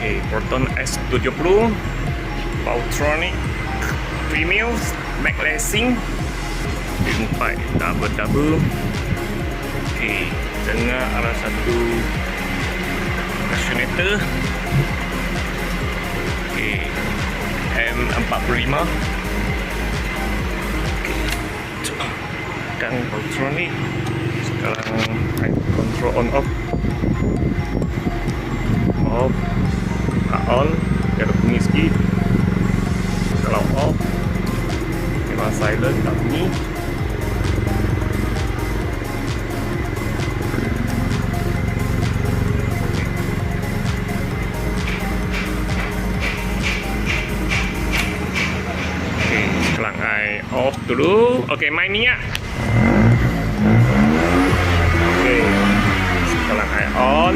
Oke, Proton S70 valvetronic premium maxracing tingkat double. Oke, tengah ada satu resonator. Oke, M45. Dan valvetronic. Sekarang control on off, on, dia ada bunyi sikit. Kalau off, memang silent, tak bunyi. Okay, sekarang I off dulu. Okay, main minyak. Okay, sekarang I on.